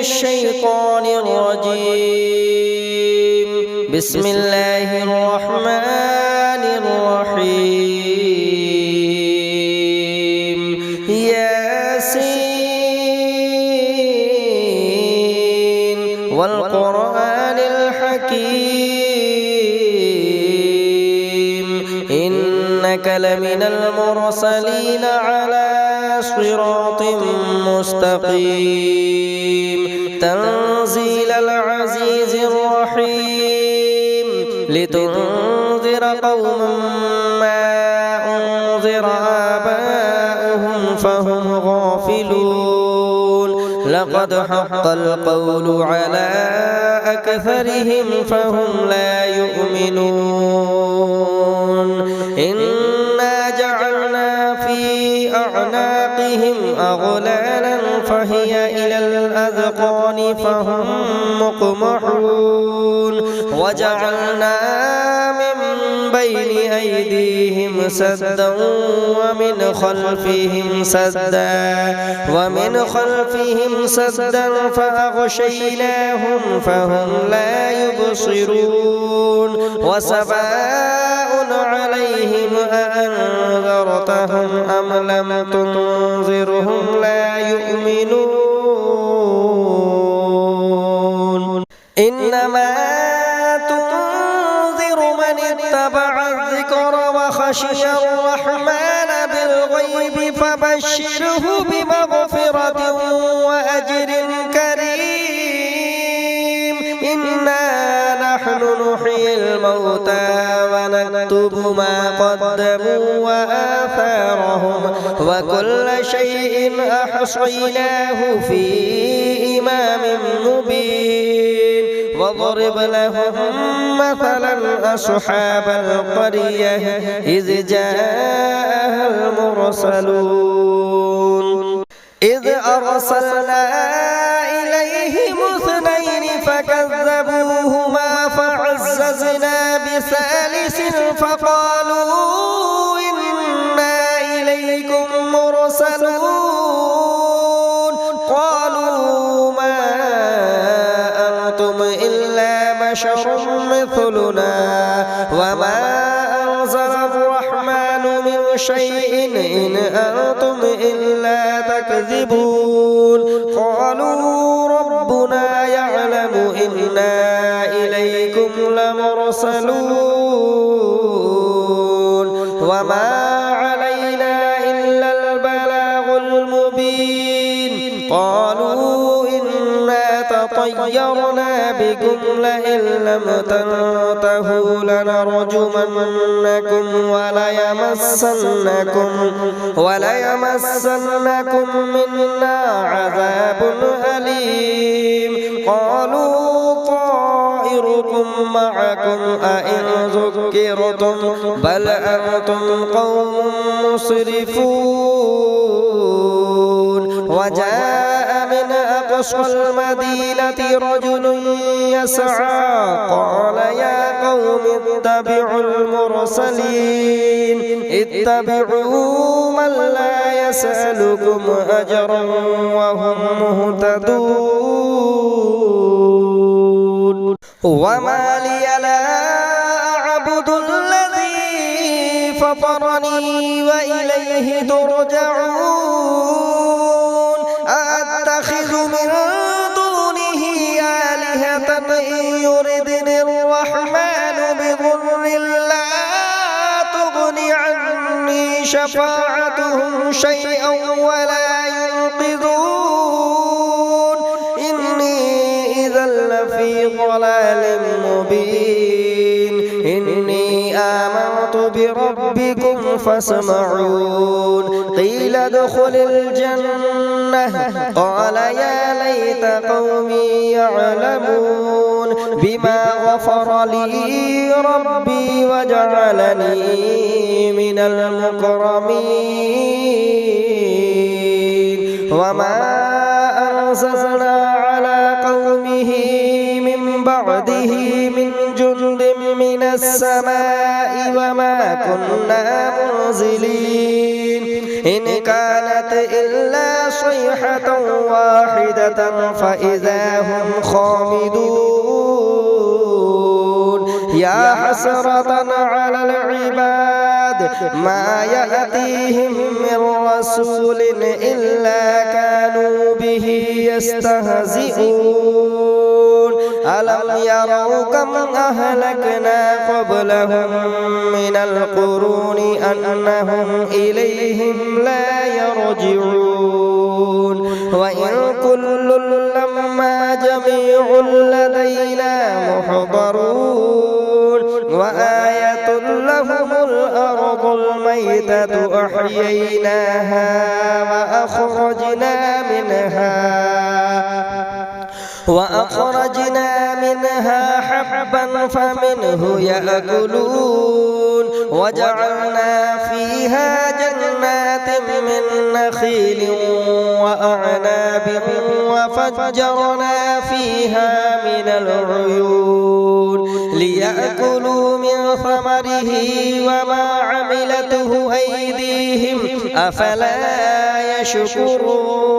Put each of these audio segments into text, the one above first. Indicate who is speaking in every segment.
Speaker 1: الشيطان الرجيم. بسم الله الرحمن الرحيم. ياسين والقرآن الحكيم إنك لمن المرسلين على صراط مستقيم تنزيل العزيز الرحيم لتنذر قوما ما أنذر آباؤهم فهم غافلون لقد حق القول على أكثرهم فهم لا يؤمنون إنا جعلنا في أعناقهم أغلالا فهي إلى الأذقان فهم مقمحون وجعلنا من بين أيديهم سدا ومن خلفهم سدا فأغشيناهم فهم لا يبصرون وسواء عليهم أأنذرتهم أم لم تنذرهم لا يؤمنون إنما تنذر من اتبع الذكر وخشي الرحمن بالغيب فبشره بمغفرة وأجر كريم إنا نحن نحيي الموتى ونكتب ما قدموا وآثارهم وكل شيء أحصيناه في إمام مبين واضرب لهم مثلا أصحاب القرية إذ جاءها المرسلون إذ أرسلنا إليهم اثنين فكذبوهما فعززنا بثالث فقالوا إنا إليكم مرسلون قالوا ما أنتم إلا بشر مثلنا وما أنزل الرحمن من شيء إن أنتم إلا تكذبون قالوا ربنا يعلم إنا إليكم لمرسلون وما علينا إلا البلاغ المبين قالوا إنا تطيرنا بكم لئن لم تنتهوا لنرجمنكم وليمسنكم منا عذاب أليم قالوا طائركم معكم أئن ذكرتم بل أنتم قوم مسرفون وجاء من أقصى المدينة رجل يسعى قال يا قوم اتبعوا المرسلين اتبعوا من لا يسألكم أجرا وهم مهتدون وما لي لا أعبد الذي فطرني وإليه ترجعون أأتخذ من دونه آلهة إن يردني الرحمن بضر لا تغن عني شفاعتهم شيئا ولا ينقذون إني إذا لفي ضلال مبين إني آمنت بربكم فاسمعون قيل ادخل الجنة قال يا ليت قومي يعلمون بما غفر لي ربي وجعلني من المكرمين وما أنزلنا على قومه من بعد بعده من جند من السماء وما كنا منزلين إن كانت إلا صيحة واحدة فإذا هم خامدون يا حسرة على العباد ما يأتيهم من رسول إلا كانوا به يستهزئون ألم يروا كم أهلكنا قبلهم من القرون أنهم إليهم لا يرجعون وإن كل لما جميع لدينا محضرون وآية لهم الأرض الميتة أحييناها وأخرجنا منها حبا فمنه يأكلون وجعلنا فيها جنات من نخيل وأعناب وفجرنا فيها من العيون ليأكلوا من ثمره وما عملته أيديهم أفلا يشكرون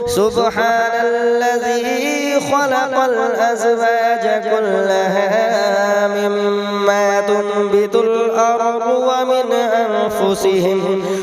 Speaker 1: سبحان الذي خلق الأزواج كلها مما تنبت الأرض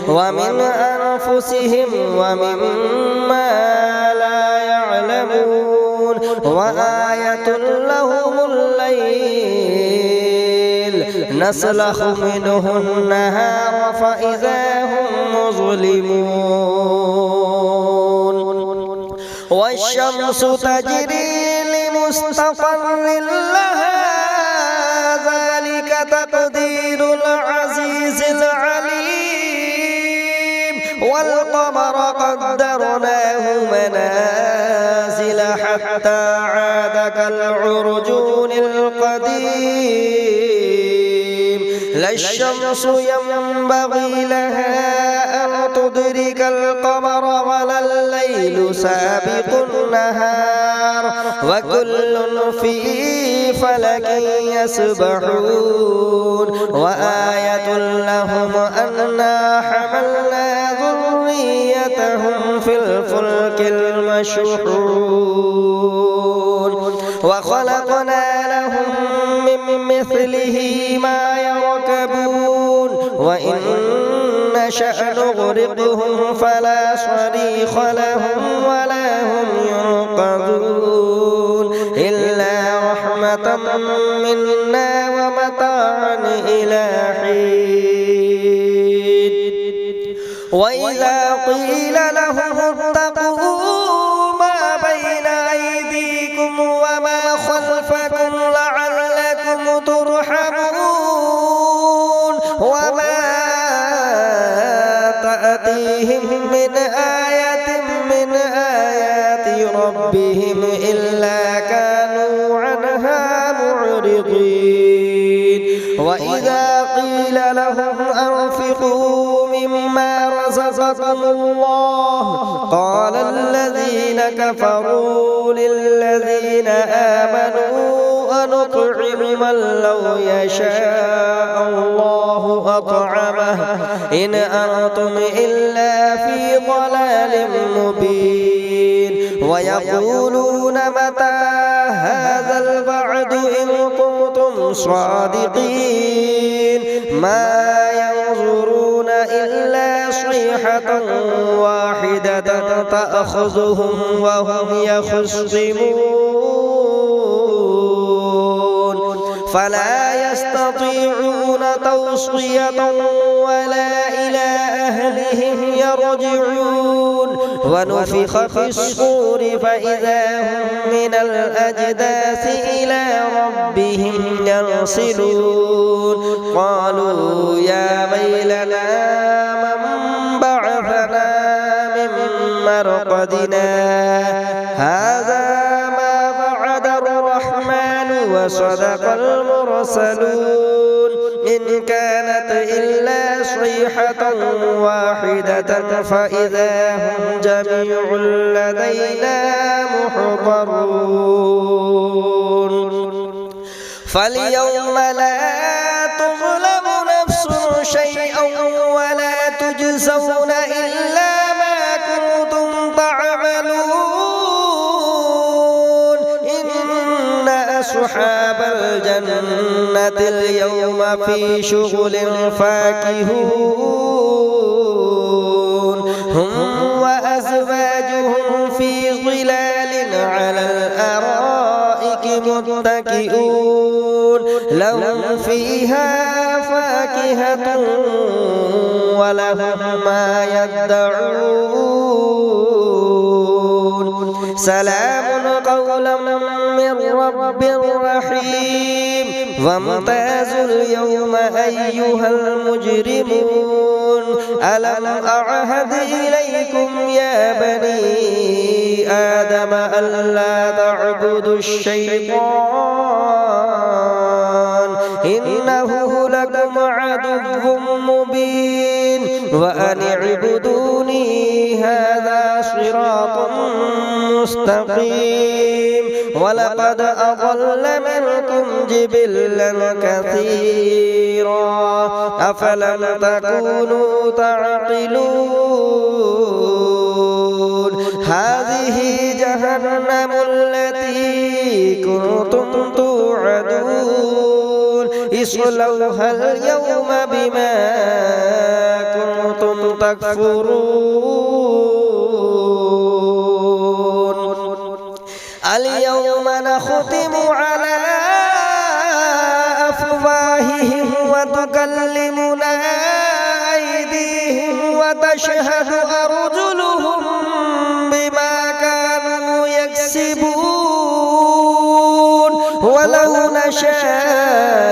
Speaker 1: ومن أنفسهم ومما لا يعلمون وآية لهم الليل نسلخ منه النهار فإذا هم مظلمون والشمس تجري لمستقر لها ذلك تقدير العزيز العليم والقمر قدرناه منازل حتى عاد كالعرجون القديم لا الشمس ينبغي لها أن تدرك القمر ولا الليل سابق النهار وكل في فلك يسبحون وآية لهم أنا حملنا ذريتهم في الفلك المشحون وخلقنا لهم من مثله ما يركبون وإن نشأ نغرقهم فلا صريخ لهم ولا هم ينقذون إلا رحمة منا ومتاعا إلى حين وإذا قيل لهم اتقوا ما بين أيديكم وما خلفكم لعلكم ترحمون وما تأتيهم من آية من آيات ربهم إلا كانوا عنها معرضين وإذا قيل لهم أنفقوا مما رزقكم الله قال الذين كفروا للذين آمنوا أنطعم من لو يشاء الله أطعمه إن أنتم إلا في ضلال مبين ويقولون متى هذا الوعد إن كنتم صادقين ما ينظرون إلا صيحة واحدة تأخذهم وهم يخصمون فلا يستطيعون توصية ولا إلى أهلهم يرجعون ونفخ في الصور فإذا هم من الأجداث إلى ربهم ينسلون قالوا يا ويلنا من بعثنا من مرقدنا هذا ما وعد الرحمن وصدق المرسلون إن كانت إلا صيحة واحدة فإذا هم جميع لدينا محضرون فاليوم لا تظلم نفس شيئا ولا تجزون إلا ما كنتم تعملون إن أصحاب الجنة اليوم في شغل فاكهون هم وأزواجهم في ظلال على الأرائك متكئون لهم فيها فاكهة ولهم ما يدعون سلام قولا من رب رحيم وامتازوا اليوم أيها المجرمون ألم أعهد إليكم يا بني آدم ألا تعبدوا الشيطان إنه لكم عدو مبين وأن اعبدوني هذا صراط مستقيم ولقد أضل منكم جبلا كثيرا أفلم تكونوا تعقلون هذه جهنم التي كنتم توعدون اصلوها اليوم بما كنتم تكفرون اليوم نختم على أفواههم وتكلمنا أيديهم وتشهد أرجلهم بما كانوا يكسبون ولو نشاء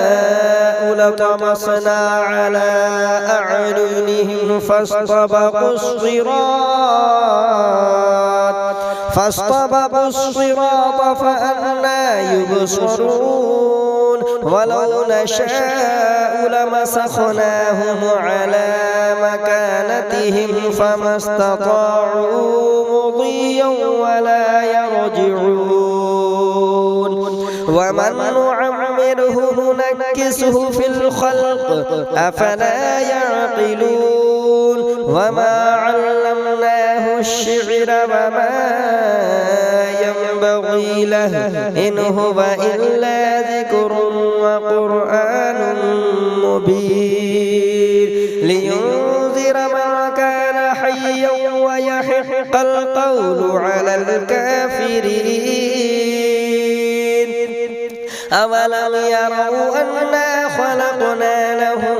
Speaker 1: لطمسنا على أعينهم فاستبقوا الصراط فأنى يبصرون ولو نشاء لمسخناهم على مكانتهم فما استطاعوا مضيا ولا يرجعون ومن نعمره ننكسه في الخلق أفلا يعقلون وما علمناه الشعر وما ينبغي له إن هو إلا ذكر وقرآن مبين لينذر من كان حيا ويحق القول على الكافرين أولم يروا أنا خلقنا لهم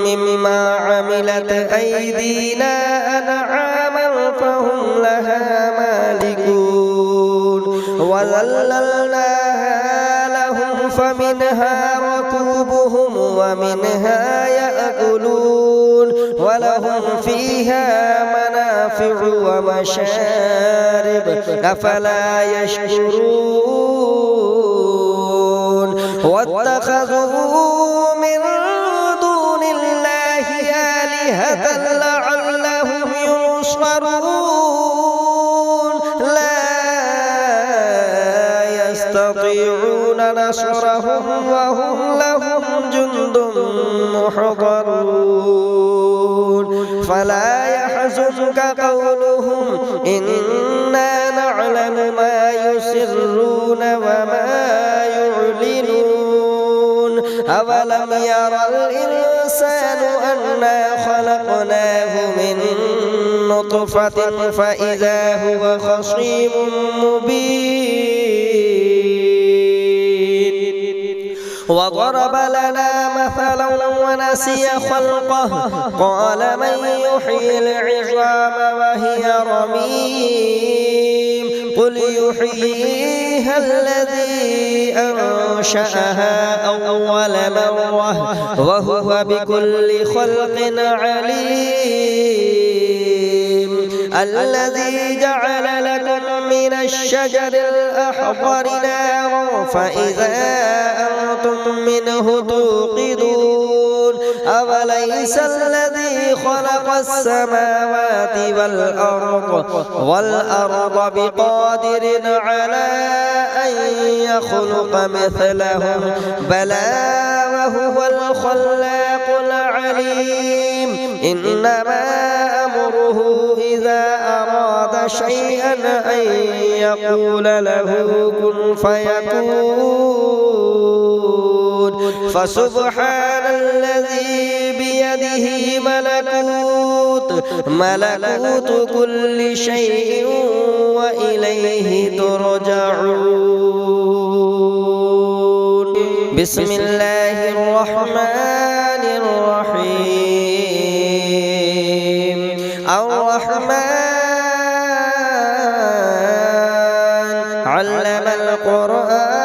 Speaker 1: مما عملت أيدينا أنعاما فهم لها مالكون وذللناها لهم فمنها ركوبهم ومنها يأكلون ولهم فيها منافع ومشارب أفلا يشكرون واتخذوا من دون الله آلهة لعلهم ينصرون لا يستطيعون نصرهم وهم لهم جند محضرون فلا يحزنك قولهم إنا نعلم ما يسرون وما يعلنون أولم يرى الإنسان أنا خلقناه من نطفة فإذا هو خصيم مبين وضرب لنا مثلا ونسي خلقه قال من يحيي العظام وهي رميم قل يحييها الذي أنشأها أول مرة وهو بكل خلق عليم الذي جعل لكم من الشجر الأخضر نارا فإذا أنتم منه توقدون أوليس الذي خلق السماوات والأرض بقادر على أن يخلق مثلهم بلى وهو الخلاق العليم إنما أمره إذا أراد شيئا أن يقول له كن فيكون فسبحان الذي بيده ملكوت كل شيء وإليه ترجعون. بسم الله الرحمن الرحيم. الرحمن علم القرآن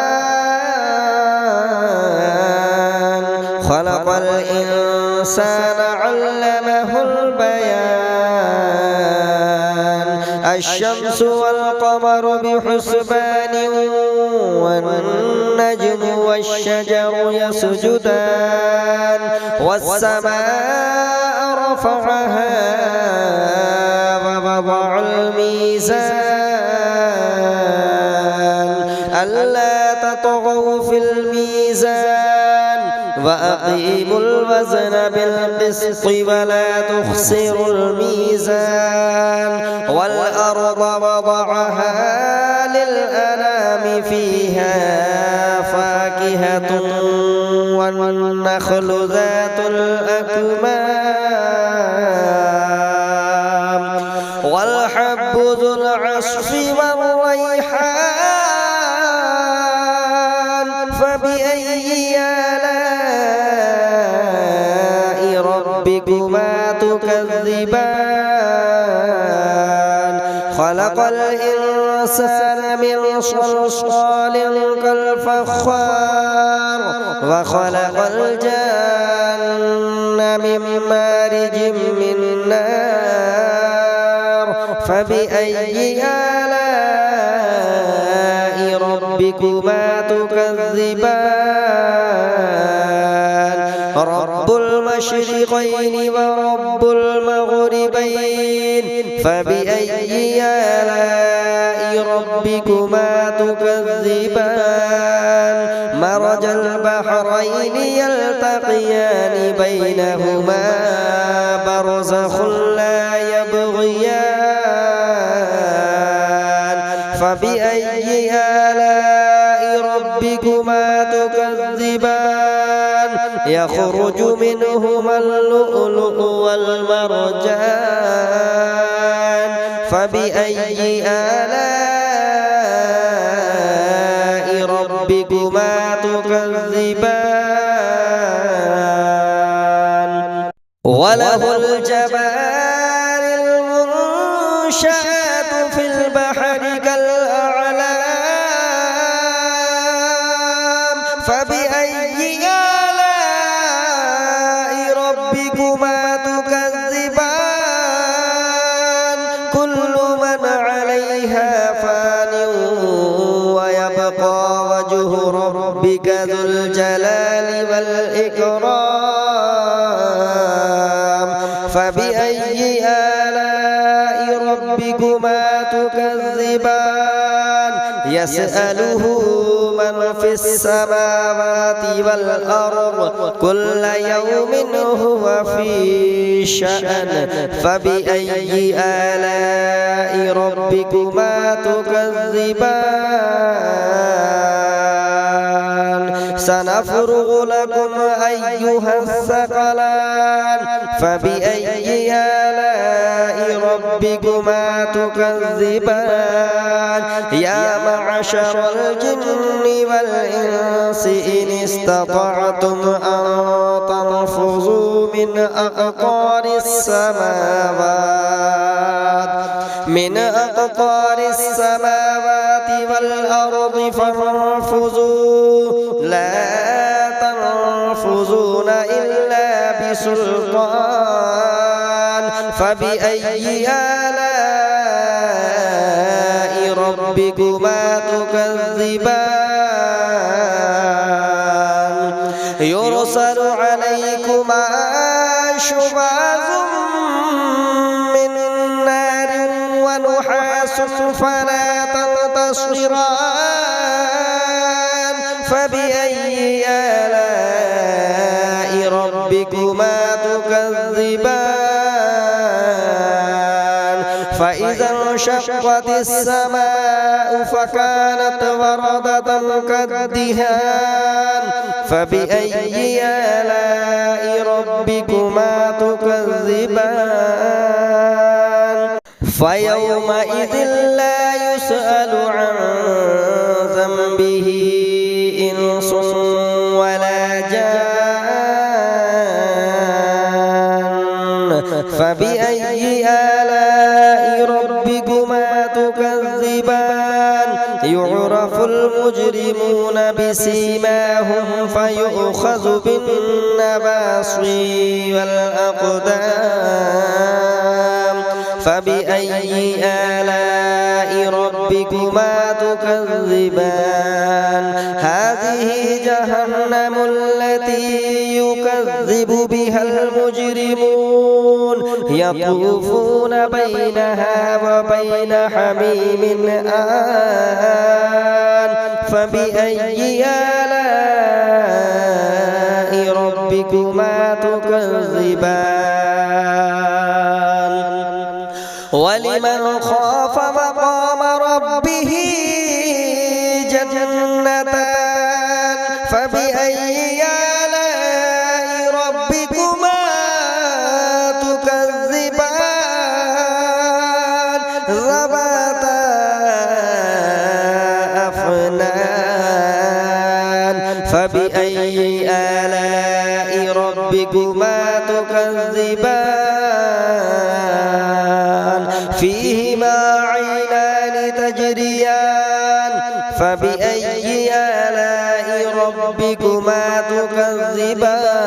Speaker 1: خلق الإنسان علمه البيان الشمس والقمر بحسبان والنجم والشجر يسجدان والسماء رفعها ووضع الميزان ألا تطغوا في الميزان وأقيموا الوزن بالقسط ولا تخسروا الميزان والأرض وضعها للأنام فيها فاكهة والنخل ذات الأكمام والحب ذو العصف والريحان فبأي آلاء ربكما تكذبان خلق الإنسان من صلصال كالفخار وخلق الجن من مارج من نار فبأي آلاء ربكما تكذبان رب المشرقين ورب المغربين فبأي آلاء ربكما تكذبان مرج البحرين يلتقيان بينهما برزخ لا يبغيان فبأي آلاء ربكما تكذبان يخرج منهما اللؤلؤ والمرجان فبأي آلاء ربكما تكذبان وله الجبال المنشآت في البحر كالأعلام فبأي آلاء ربكما تكذبان كل من عليها فان ويبقى وجه ربك ذو الجلال والإكرام فبأي آلاء ربكما تكذبان يسأله من في السماوات والأرض كل يوم هو في شأن فبأي آلاء ربكما تكذبان سنفرغ لكم أيها الثقلان فبأي آلاء ربكما تكذبان يا معشر الجن والإنس إن استطعتم أن تنفذوا من أقطار السماوات والأرض فانفذوا لا تنفذون إلا بسلطان فبأي آلاء ربكما تكذبان يرسل عليكما شباز من نار ونحاس فلا تنتصران فبأي آلاء ربكما تكذبان فإذا انشقت السماء فكانت وردة كالدهان فبأي آلاء ربكما تكذبان فيومئذ لا يسأل عن ذنبه إنس ولا جان فبأي آلاء ربكما تكذبان يعرف المجرمون بسيماهم فيؤخذ بالنواصي والأقدام فبأي آلاء ربكما تكذبان هذه جهنم التي يكذب بها المجرمون يطوفون بينها وبين حميم آن فبأي آلاء ربكما تكذبان ولمن خاف مقام ربه جنتان فبأي آلاء ربكما تكذبان ذواتا أفنان فبأي آلاء ربكما تكذبان فيهما عينان تجريان فبأي آلاء ربكما تكذبان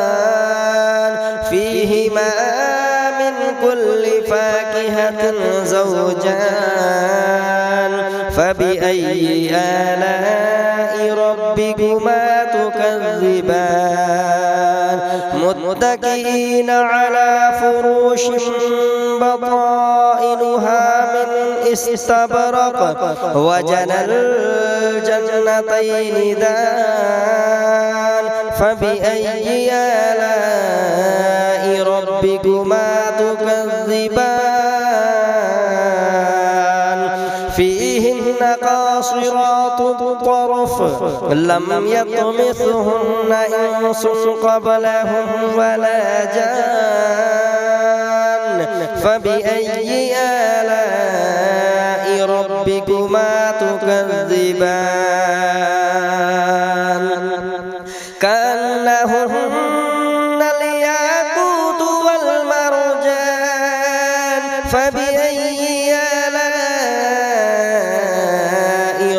Speaker 1: فيهما من كل فاكهة زوجان فبأي آلاء ربكما تكذبان متكئين على فروش بطائنها من استبرق وجنى الجنتين دان فبأي آلاء ربكما تكذبان فيهن قاصرات الطرف لم يطمثهن إنس قبلهم ولا جان فبأي آلاء ربكما تكذبان كأنهن الياقوت والمرجان فبأي آلاء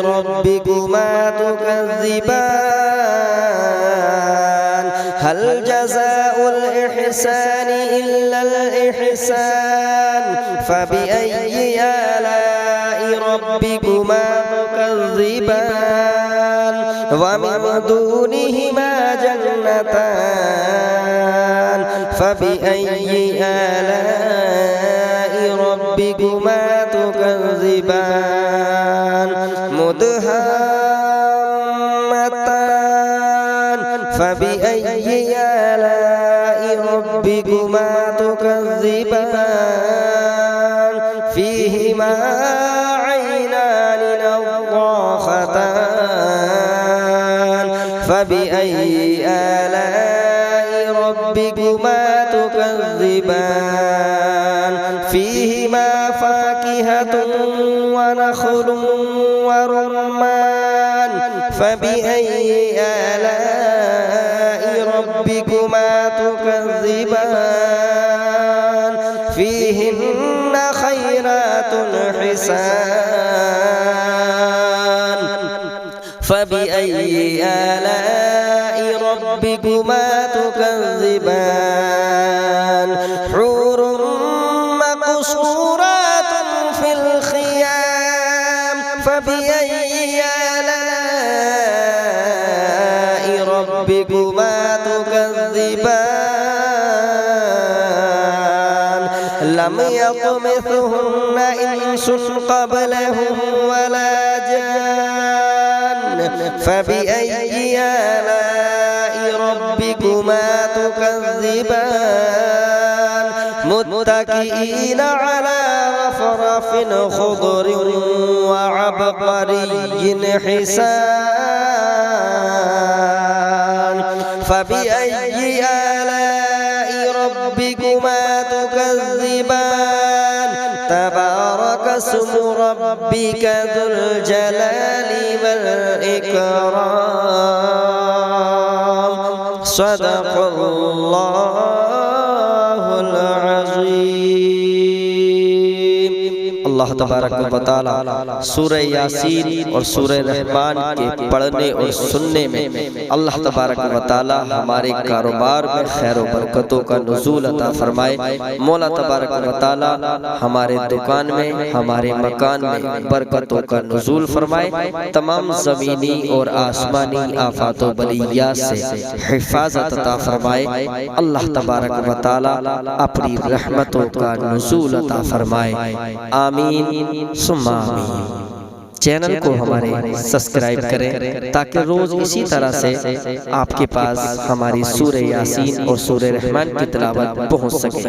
Speaker 1: ربكما تكذبان هل جزاء الإحسان إلا الإحسان فبأي آلاء ربكما تكذبان ومن دونهما جنتان فبأي آلاء ربكما تكذبان مدهامتان فبأي آلاء ربكما تكذبان فيهما عينان نضاختان فبأي آلاء ربكما تكذبان فيهما فاكهة ونخل ورمان فبأي آلاء ربكما تكذبان فيهن خيرات حسان فبأي آلاء ربكما تكذبان حور مقصورات في الخيام فبأي آلاء ربكما تكذبان يمثهن إنس قبلهم ولا جان فبأي آلاء ربكما تكذبان متكئين على رفرف خضر وعبقري حسان فبأي آلاء ربكما تكذبان تبارك اسم ربك ذو الجلال والإكرام صدق الله العظيم। अल्लाह तबारक व तआला सूरह यासीन और सूरह रहमान के पढ़ने और सुनने में अल्लाह तबारक व तआला हमारे कारोबार में खैर और बरकतों का नुज़ूल अता फरमाए। मौला तबारक व तआला हमारे दुकान में, हमारे मकान में बरकतों का नुज़ूल फरमाए। तमाम ज़मीनी और आसमानी आफात व बलियात से हिफाजत अता फरमाए। अल्लाह तबारक व तआला अपनी रहमतों का नुज़ूल अता फरमाए। आमीन सुम्मा आमीन। चैनल को हमारे सब्सक्राइब करें ताकि रोज इसी तरह से आपके पास हमारी सूरह यासीन और सूरह रहमान की तिलावत पहुंच सके।